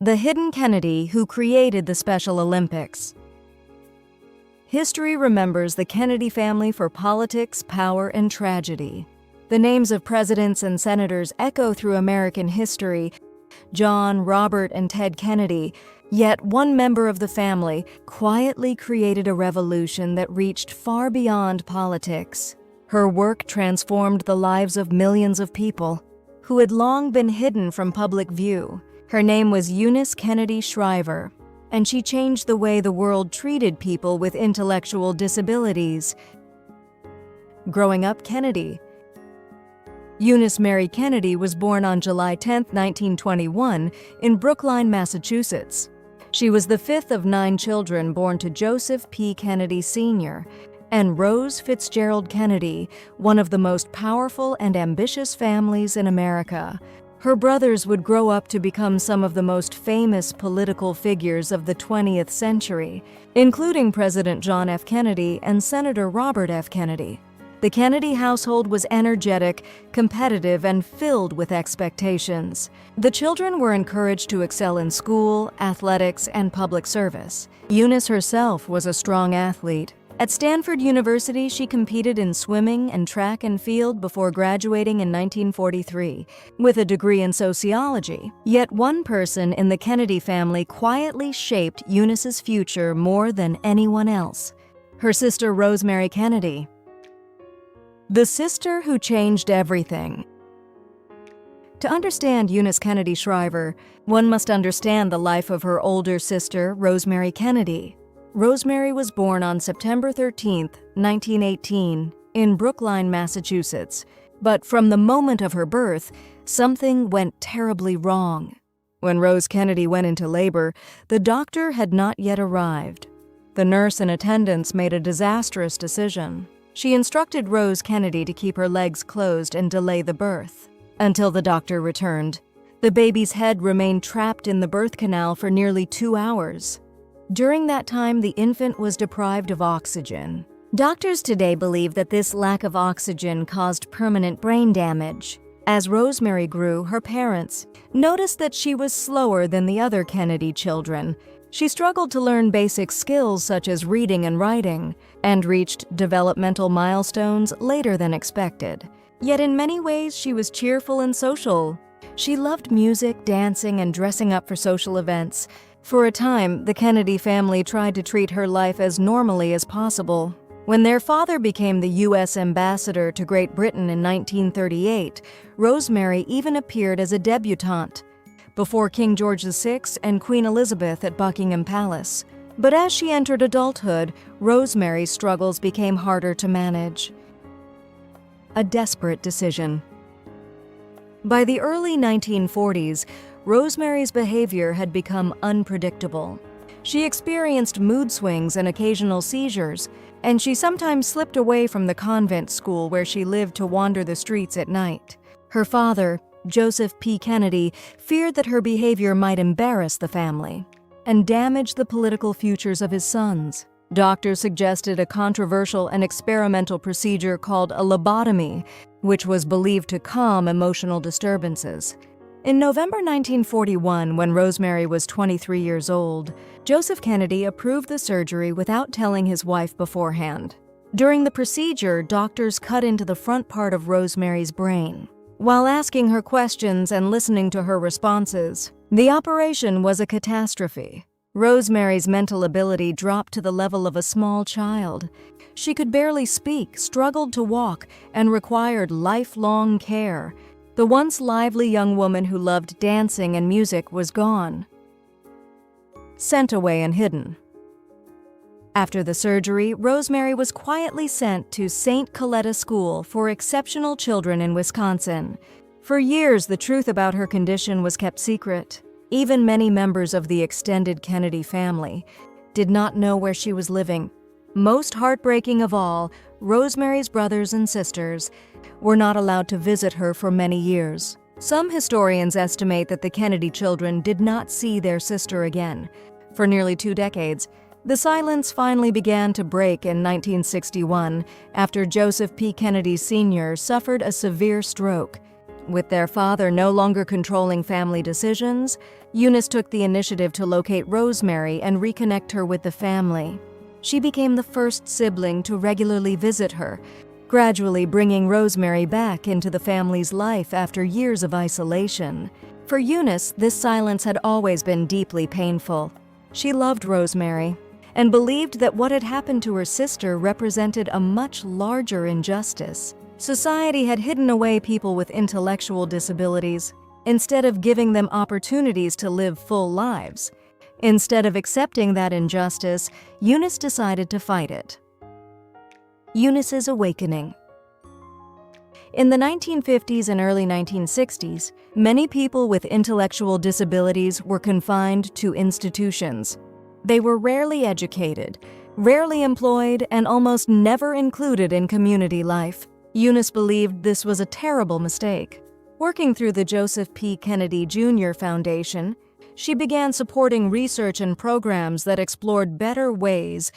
The hidden Kennedy who created the Special Olympics. History remembers the Kennedy family for politics, power, and tragedy. The names of presidents and senators echo through American history: John, Robert, and Ted Kennedy. Yet one member of the family quietly created a revolution that reached far beyond politics. Her work transformed the lives of millions of people who had long been hidden from public view. Her name was Eunice Kennedy Shriver, and she changed the way the world treated people with intellectual disabilities. Growing up Kennedy. Eunice Mary Kennedy was born on July 10, 1921, in Brookline, Massachusetts. She was the fifth of 9 children born to Joseph P. Kennedy Sr. and Rose Fitzgerald Kennedy, one of the most powerful and ambitious families in America. Her brothers would grow up to become some of the most famous political figures of the 20th century, including President John F. Kennedy and Senator Robert F. Kennedy. The Kennedy household was energetic, competitive, and filled with expectations. The children were encouraged to excel in school, athletics, and public service. Eunice herself was a strong athlete. At Stanford University, she competed in swimming and track and field before graduating in 1943 with a degree in sociology. Yet one person in the Kennedy family quietly shaped Eunice's future more than anyone else: her sister Rosemary Kennedy. The sister who changed everything. To understand Eunice Kennedy Shriver, one must understand the life of her older sister, Rosemary Kennedy. Rosemary was born on September 13, 1918, in Brookline, Massachusetts. But from the moment of her birth, something went terribly wrong. When Rose Kennedy went into labor, the doctor had not yet arrived. The nurse in attendance made a disastrous decision. She instructed Rose Kennedy to keep her legs closed and delay the birth until the doctor returned. The baby's head remained trapped in the birth canal for nearly 2 hours. During that time, the infant was deprived of oxygen. Doctors today believe that this lack of oxygen caused permanent brain damage. As Rosemary grew, her parents noticed that she was slower than the other Kennedy children. She struggled to learn basic skills such as reading and writing, and reached developmental milestones later than expected. Yet in many ways, she was cheerful and social. She loved music, dancing, and dressing up for social events. For a time, the Kennedy family tried to treat her life as normally as possible. When their father became the U.S. ambassador to Great Britain in 1938, Rosemary even appeared as a debutante before King George VI and Queen Elizabeth at Buckingham Palace. But as she entered adulthood, Rosemary's struggles became harder to manage. A desperate decision. By the early 1940s, Rosemary's behavior had become unpredictable. She experienced mood swings and occasional seizures, and she sometimes slipped away from the convent school where she lived to wander the streets at night. Her father, Joseph P. Kennedy, feared that her behavior might embarrass the family and damage the political futures of his sons. Doctors suggested a controversial and experimental procedure called a lobotomy, which was believed to calm emotional disturbances. In November 1941, when Rosemary was 23 years old, Joseph Kennedy approved the surgery without telling his wife beforehand. During the procedure, doctors cut into the front part of Rosemary's brain. While asking her questions and listening to her responses, the operation was a catastrophe. Rosemary's mental ability dropped to the level of a small child. She could barely speak, struggled to walk, and required lifelong care. The once lively young woman who loved dancing and music was gone. Sent away and hidden. After the surgery, Rosemary was quietly sent to St. Coletta School for Exceptional Children in Wisconsin. For years, the truth about her condition was kept secret. Even many members of the extended Kennedy family did not know where she was living. Most heartbreaking of all, Rosemary's brothers and sisters were not allowed to visit her for many years. Some historians estimate that the Kennedy children did not see their sister again. For nearly 2 decades, the silence finally began to break in 1961 after Joseph P. Kennedy Sr. suffered a severe stroke. With their father no longer controlling family decisions, Eunice took the initiative to locate Rosemary and reconnect her with the family. She became the first sibling to regularly visit her, gradually bringing Rosemary back into the family's life after years of isolation. For Eunice, this silence had always been deeply painful. She loved Rosemary and believed that what had happened to her sister represented a much larger injustice. Society had hidden away people with intellectual disabilities instead of giving them opportunities to live full lives. Instead of accepting that injustice, Eunice decided to fight it. Eunice's awakening. In the 1950s and early 1960s, many people with intellectual disabilities were confined to institutions. They were rarely educated, rarely employed, and almost never included in community life. Eunice believed this was a terrible mistake. Working through the Joseph P. Kennedy Jr. Foundation, she began supporting research and programs that explored better ways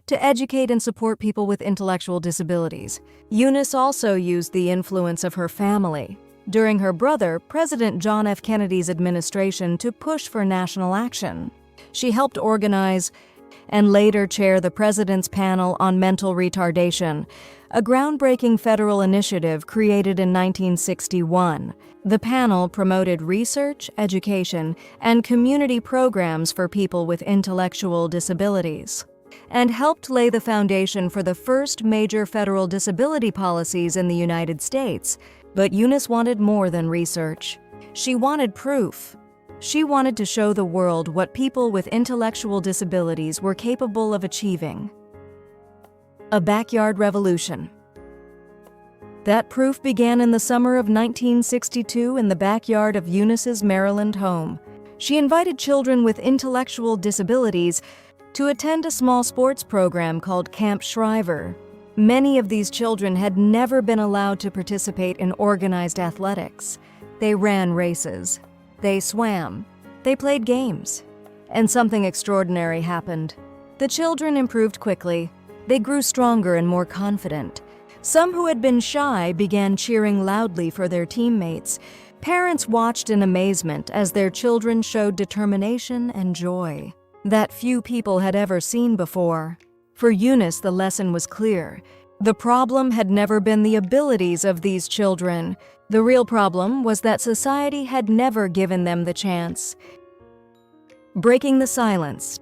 to educate and support people with intellectual disabilities. Eunice also used the influence of her family during her brother, President John F. Kennedy's administration, to push for national action. She helped organize and later chair the President's Panel on Mental Retardation, a groundbreaking federal initiative created in 1961. The panel promoted research, education, and community programs for people with intellectual disabilities, and helped lay the foundation for the first major federal disability policies in the United States. But Eunice wanted more than research. She wanted proof. She wanted to show the world what people with intellectual disabilities were capable of achieving. A backyard revolution. That proof began in the summer of 1962 in the backyard of Eunice's Maryland home. She invited children with intellectual disabilities to attend a small sports program called Camp Shriver. Many of these children had never been allowed to participate in organized athletics. They ran races. They swam. They played games. And something extraordinary happened. The children improved quickly. They grew stronger and more confident. Some who had been shy began cheering loudly for their teammates. Parents watched in amazement as their children showed determination and joy that few people had ever seen before. For Eunice, the lesson was clear. The problem had never been the abilities of these children. The real problem was that society had never given them the chance. Breaking the silence.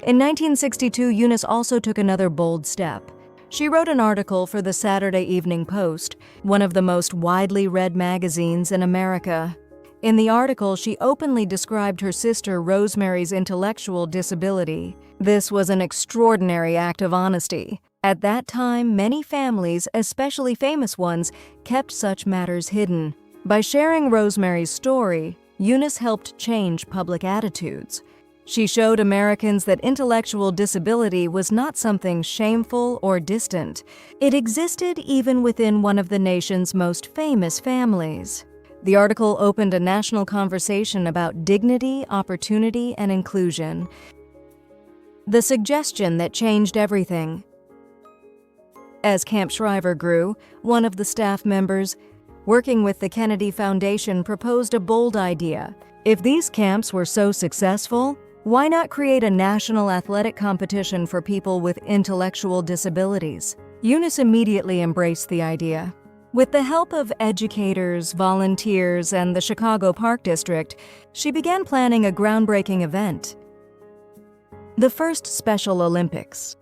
In 1962, Eunice also took another bold step. She wrote an article for the Saturday Evening Post, one of the most widely read magazines in America. In the article, she openly described her sister Rosemary's intellectual disability. This was an extraordinary act of honesty. At that time, many families, especially famous ones, kept such matters hidden. By sharing Rosemary's story, Eunice helped change public attitudes. She showed Americans that intellectual disability was not something shameful or distant. It existed even within one of the nation's most famous families. The article opened a national conversation about dignity, opportunity, and inclusion. The suggestion that changed everything. As Camp Shriver grew, one of the staff members working with the Kennedy Foundation proposed a bold idea. If these camps were so successful, why not create a national athletic competition for people with intellectual disabilities? Eunice immediately embraced the idea. With the help of educators, volunteers, and the Chicago Park District, she began planning a groundbreaking event. The first Special Olympics.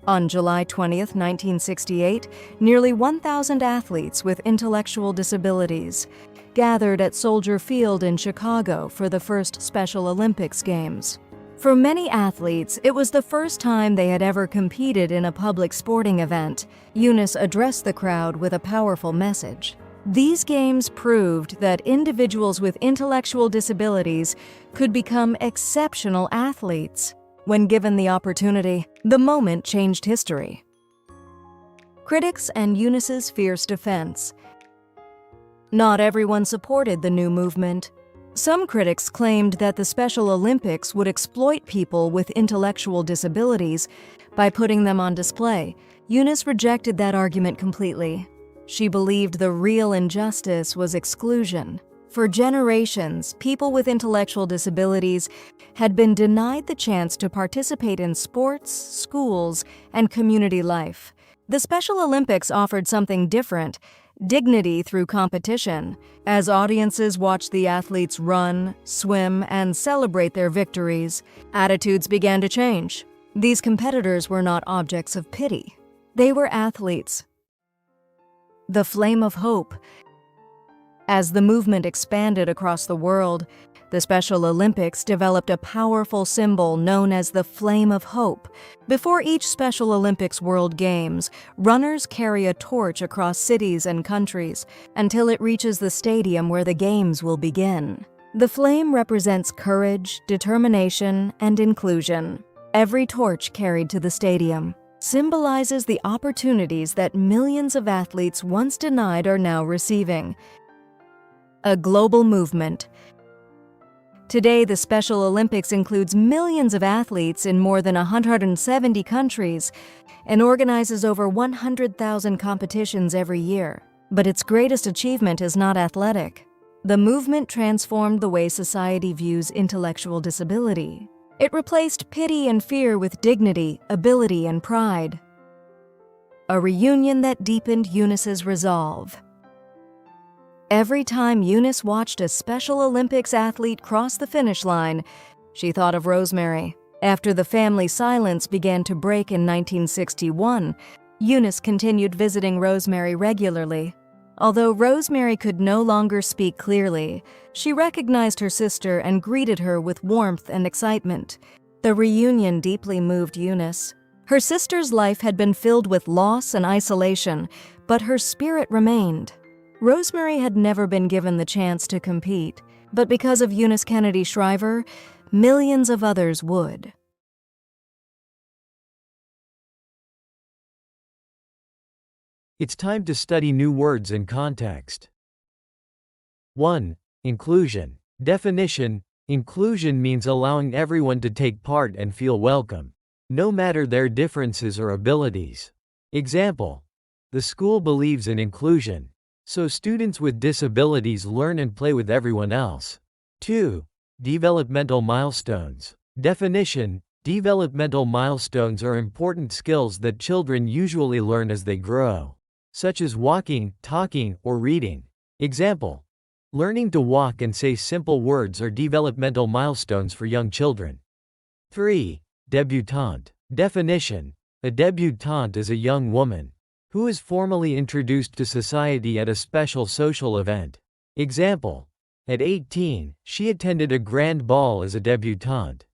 On July 20, 1968, nearly 1,000 athletes with intellectual disabilities gathered at Soldier Field in Chicago for the first Special Olympics Games. For many athletes, it was the first time they had ever competed in a public sporting event. Eunice addressed the crowd with a powerful message. These games proved that individuals with intellectual disabilities could become exceptional athletes. When given the opportunity, the moment changed history. Critics and Eunice's fierce defense. Not everyone supported the new movement. Some critics claimed that the Special Olympics would exploit people with intellectual disabilities by putting them on display. Eunice rejected that argument completely. She believed the real injustice was exclusion. For generations, people with intellectual disabilities had been denied the chance to participate in sports, schools, and community life. The Special Olympics offered something different: dignity through competition. As audiences watched the athletes run, swim, and celebrate their victories, attitudes began to change. These competitors were not objects of pity. They were athletes. The flame of hope. As the movement expanded across the world, the Special Olympics developed a powerful symbol known as the Flame of Hope. Before each Special Olympics World Games, runners carry a torch across cities and countries until it reaches the stadium where the games will begin. The flame represents courage, determination, and inclusion. Every torch carried to the stadium symbolizes the opportunities that millions of athletes once denied are now receiving. A global movement. Today, the Special Olympics includes millions of athletes in more than 170 countries and organizes over 100,000 competitions every year. But its greatest achievement is not athletic. The movement transformed the way society views intellectual disability. It replaced pity and fear with dignity, ability, and pride. A reunion that deepened Eunice's resolve. Every time Eunice watched a Special Olympics athlete cross the finish line, she thought of Rosemary. After the family silence began to break in 1961, Eunice continued visiting Rosemary regularly. Although Rosemary could no longer speak clearly, she recognized her sister and greeted her with warmth and excitement. The reunion deeply moved Eunice. Her sister's life had been filled with loss and isolation, but her spirit remained. Rosemary had never been given the chance to compete, but because of Eunice Kennedy Shriver, millions of others would. It's time to study new words in context. 1. Inclusion. Definition: inclusion means allowing everyone to take part and feel welcome, no matter their differences or abilities. Example: the school believes in inclusion, so students with disabilities learn and play with everyone else. 2. Developmental milestones. Definition: developmental milestones are important skills that children usually learn as they grow, such as walking, talking, or reading. Example: learning to walk and say simple words are developmental milestones for young children. 3. Debutante. Definition: a debutante is a young woman who is formally introduced to society at a special social event. Example: at 18, she attended a grand ball as a debutante.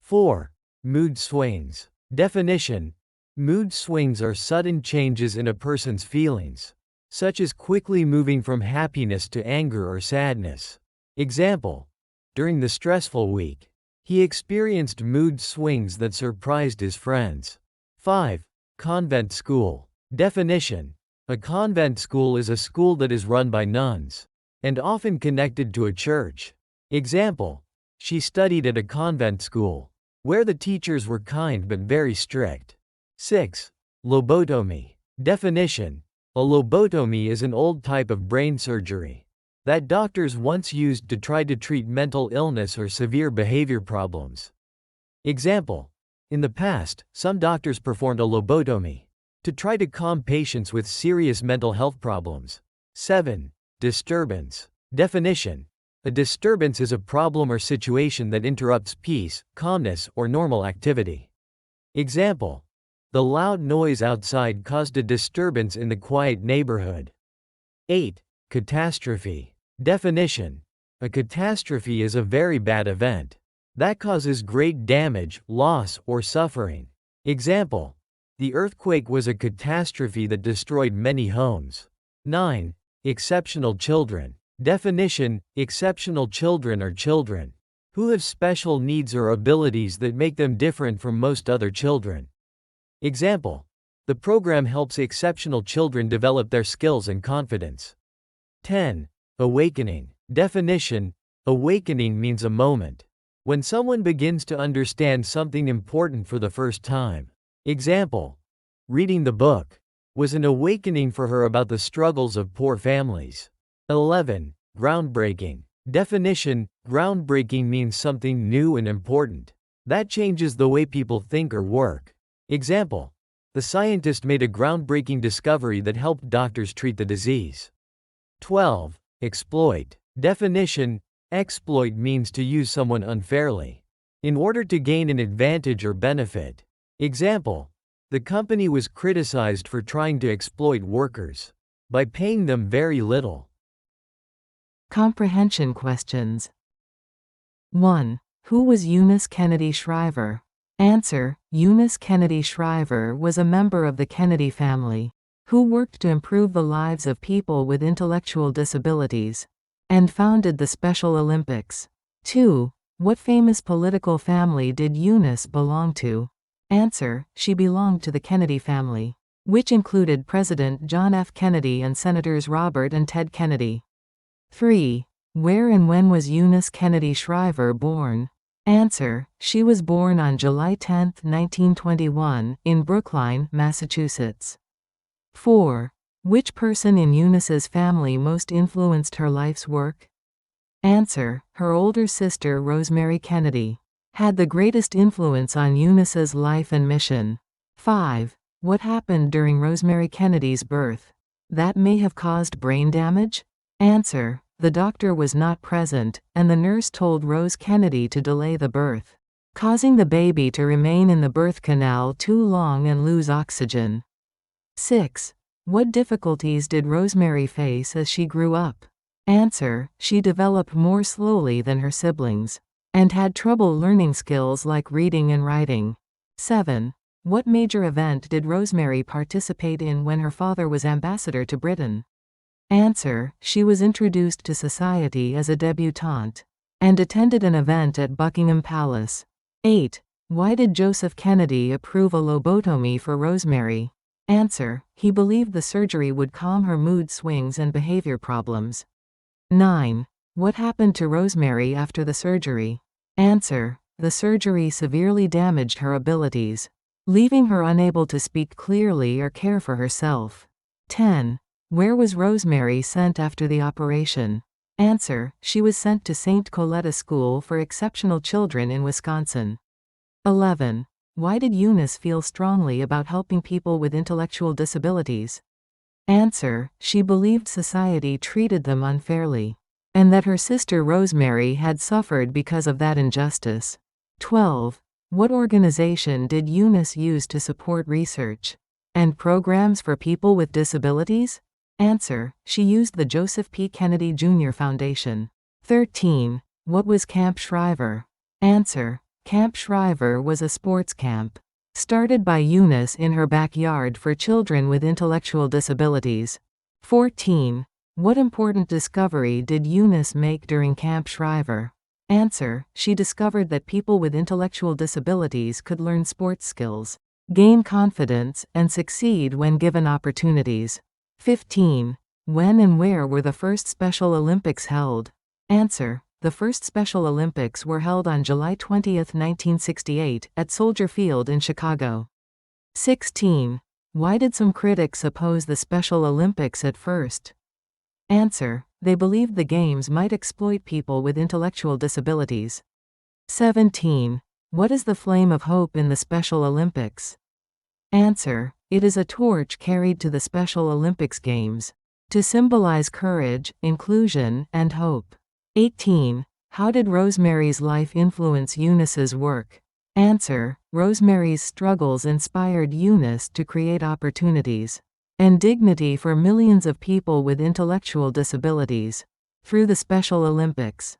4. Mood swings. Definition: mood swings are sudden changes in a person's feelings, such as quickly moving from happiness to anger or sadness. Example: during the stressful week, he experienced mood swings that surprised his friends. 5. Convent school. Definition: a convent school is a school that is run by nuns, and often connected to a church. Example: she studied at a convent school, where the teachers were kind but very strict. 6. Lobotomy. Definition: a lobotomy is an old type of brain surgery that doctors once used to try to treat mental illness or severe behavior problems. Example: in the past, some doctors performed a lobotomy to try to calm patients with serious mental health problems. 7. Disturbance. Definition: a disturbance is a problem or situation that interrupts peace, calmness, or normal activity. Example: the loud noise outside caused a disturbance in the quiet neighborhood. 8. Catastrophe. Definition: a catastrophe is a very bad event that causes great damage, loss, or suffering. Example: the earthquake was a catastrophe that destroyed many homes. 9. Exceptional children. Definition: exceptional children are children who have special needs or abilities that make them different from most other children. Example: the program helps exceptional children develop their skills and confidence. 10. Awakening. Definition: awakening means a moment when someone begins to understand something important for the first time. Example: reading the book was an awakening for her about the struggles of poor families. 11. Groundbreaking. Definition: groundbreaking means something new and important that changes the way people think or work. Example: the scientist made a groundbreaking discovery that helped doctors treat the disease. 12. Exploit. Definition: exploit means to use someone unfairly in order to gain an advantage or benefit. Example: the company was criticized for trying to exploit workers by paying them very little. Comprehension questions. 1. Who was Eunice Kennedy Shriver? Answer: Eunice Kennedy Shriver was a member of the Kennedy family who worked to improve the lives of people with intellectual disabilities and founded the Special Olympics. 2. What famous political family did Eunice belong to? Answer: she belonged to the Kennedy family, which included President John F. Kennedy and Senators Robert and Ted Kennedy. 3. Where and when was Eunice Kennedy Shriver born? Answer: she was born on July 10, 1921, in Brookline, Massachusetts. 4. Which person in Eunice's family most influenced her life's work? Answer: her older sister Rosemary Kennedy had the greatest influence on Eunice's life and mission. 5. What happened during Rosemary Kennedy's birth that may have caused brain damage? Answer: the doctor was not present, and the nurse told Rose Kennedy to delay the birth, causing the baby to remain in the birth canal too long and lose oxygen. 6. What difficulties did Rosemary face as she grew up? Answer: she developed more slowly than her siblings and had trouble learning skills like reading and writing. 7. What major event did Rosemary participate in when her father was ambassador to Britain? Answer: she was introduced to society as a debutante and attended an event at Buckingham Palace. 8. Why did Joseph Kennedy approve a lobotomy for Rosemary? Answer: he believed the surgery would calm her mood swings and behavior problems. 9. What happened to Rosemary after the surgery? Answer: the surgery severely damaged her abilities, leaving her unable to speak clearly or care for herself. 10. Where was Rosemary sent after the operation? Answer: she was sent to St. Coletta School for Exceptional Children in Wisconsin. 11. Why did Eunice feel strongly about helping people with intellectual disabilities? Answer: she believed society treated them unfairly, and that her sister Rosemary had suffered because of that injustice. 12. What organization did Eunice use to support research and programs for people with disabilities? Answer: she used the Joseph P. Kennedy Jr. Foundation. 13. What was Camp Shriver? Answer: Camp Shriver was a sports camp started by Eunice in her backyard for children with intellectual disabilities. 14. What important discovery did Eunice make during Camp Shriver? Answer: she discovered that people with intellectual disabilities could learn sports skills, gain confidence, and succeed when given opportunities. 15. When and where were the first Special Olympics held? Answer: the first Special Olympics were held on July 20, 1968, at Soldier Field in Chicago. 16. Why did some critics oppose the Special Olympics at first? Answer: they believed the Games might exploit people with intellectual disabilities. 17. What is the flame of hope in the Special Olympics? Answer: it is a torch carried to the Special Olympics Games to symbolize courage, inclusion, and hope. 18. How did Rosemary's life influence Eunice's work? Answer: Rosemary's struggles inspired Eunice to create opportunities and dignity for millions of people with intellectual disabilities through the Special Olympics.